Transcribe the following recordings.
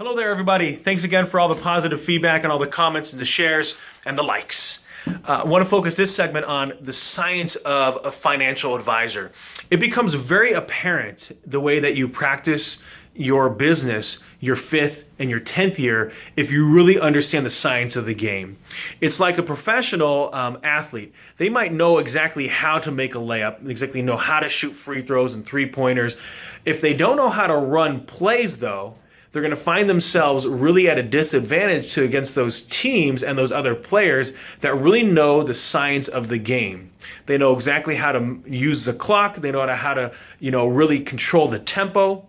Hello there, everybody. Thanks again for all the positive feedback and all the comments and the shares and the likes. I want to focus this segment on the science of a financial advisor. It becomes very apparent the way that you practice your business, your 5th and your 10th year, if you really understand the science of the game. It's like a professional athlete. They might know exactly how to make a layup, exactly know how to shoot free throws and three-pointers. If they don't know how to run plays, though, they're going to find themselves really at a disadvantage against those teams and those other players that really know the science of the game. They know exactly how to use the clock. They know how to, really control the tempo.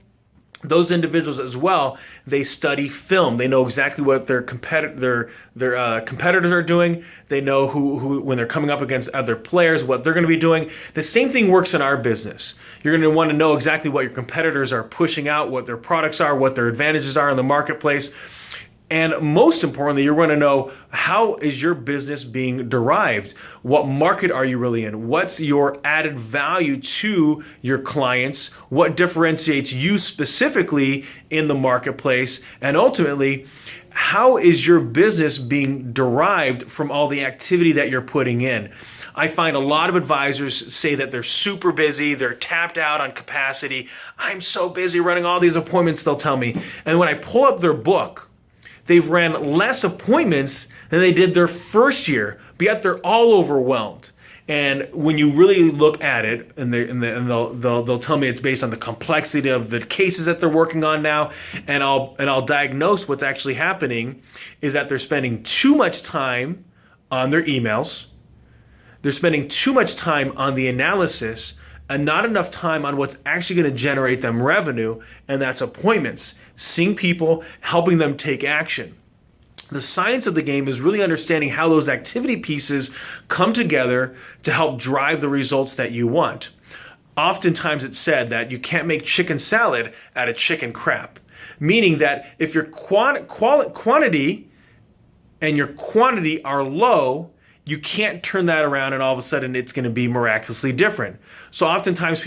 Those individuals as well, they study film. They know exactly what their competitors are doing. They know who when they're coming up against other players, what they're going to be doing. The same thing works in our business. You're going to want to know exactly what your competitors are pushing out, what their products are, what their advantages are in the marketplace. And most importantly, you're going to know, how is your business being derived? What market are you really in? What's your added value to your clients? What differentiates you specifically in the marketplace? And ultimately, how is your business being derived from all the activity that you're putting in? I find a lot of advisors say that they're super busy, they're tapped out on capacity. I'm so busy running all these appointments, they'll tell me. And when I pull up their book, they've ran less appointments than they did their first year, but yet they're all overwhelmed. And when you really look at it, and they'll tell me it's based on the complexity of the cases that they're working on now, and I'll diagnose what's actually happening is that they're spending too much time on their emails, they're spending too much time on the analysis, and not enough time on what's actually going to generate them revenue, and that's appointments, seeing people, helping them take action. The science of the game is really understanding how those activity pieces come together to help drive the results that you want. Oftentimes it's said that you can't make chicken salad out of chicken crap, meaning that if your quantity and your quantity are low, you can't turn that around and all of a sudden it's going to be miraculously different. So oftentimes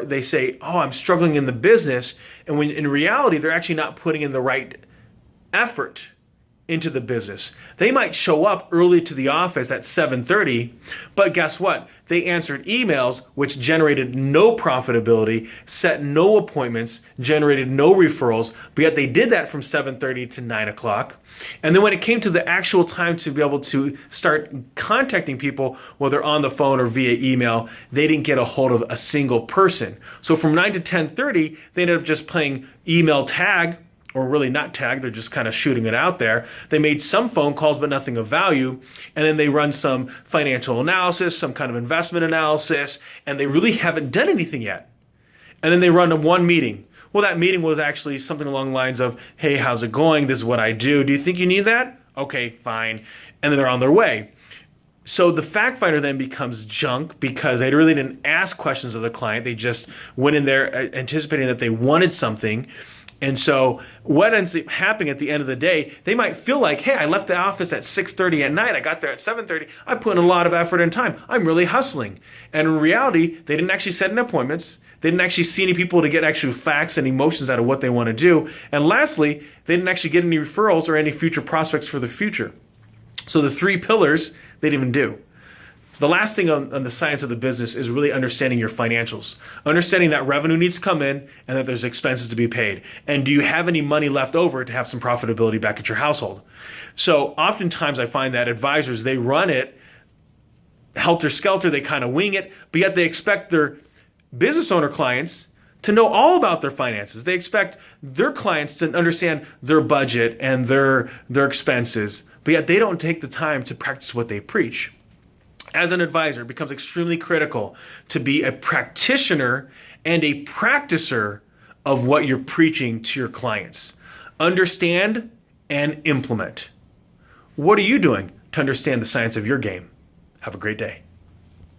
they say, oh, I'm struggling in the business. And when in reality, they're actually not putting in the right effort into the business. They might show up early to the office at 7:30, but guess what? They answered emails which generated no profitability, set no appointments, generated no referrals, but yet they did that from 7:30 to 9 o'clock. And then when it came to the actual time to be able to start contacting people, whether on the phone or via email, they didn't get a hold of a single person. So from 9 to 10:30, they ended up just playing email tag, or really not tag, they're just kind of shooting it out there. They made some phone calls, but nothing of value. And then they run some financial analysis, some kind of investment analysis, and they really haven't done anything yet. And then they run one meeting. Well, that meeting was actually something along the lines of, hey, how's it going? This is what I do. Do you think you need that? Okay, fine. And then they're on their way. So the fact finder then becomes junk because they really didn't ask questions of the client. They just went in there anticipating that they wanted something. And so what ends up happening at the end of the day, they might feel like, hey, I left the office at 6:30 at night. I got there at 7:30. I put in a lot of effort and time. I'm really hustling. And in reality, they didn't actually set any appointments. They didn't actually see any people to get actual facts and emotions out of what they want to do. And lastly, they didn't actually get any referrals or any future prospects for the future. So the 3 pillars, they didn't even do. The last thing on the science of the business is really understanding your financials. Understanding that revenue needs to come in and that there's expenses to be paid. And do you have any money left over to have some profitability back at your household? So oftentimes I find that advisors, they run it helter-skelter, they kind of wing it, but yet they expect their business owner clients to know all about their finances. They expect their clients to understand their budget and their expenses, but yet they don't take the time to practice what they preach. As an advisor, it becomes extremely critical to be a practitioner and a practicer of what you're preaching to your clients. Understand and implement. What are you doing to understand the science of your game? Have a great day.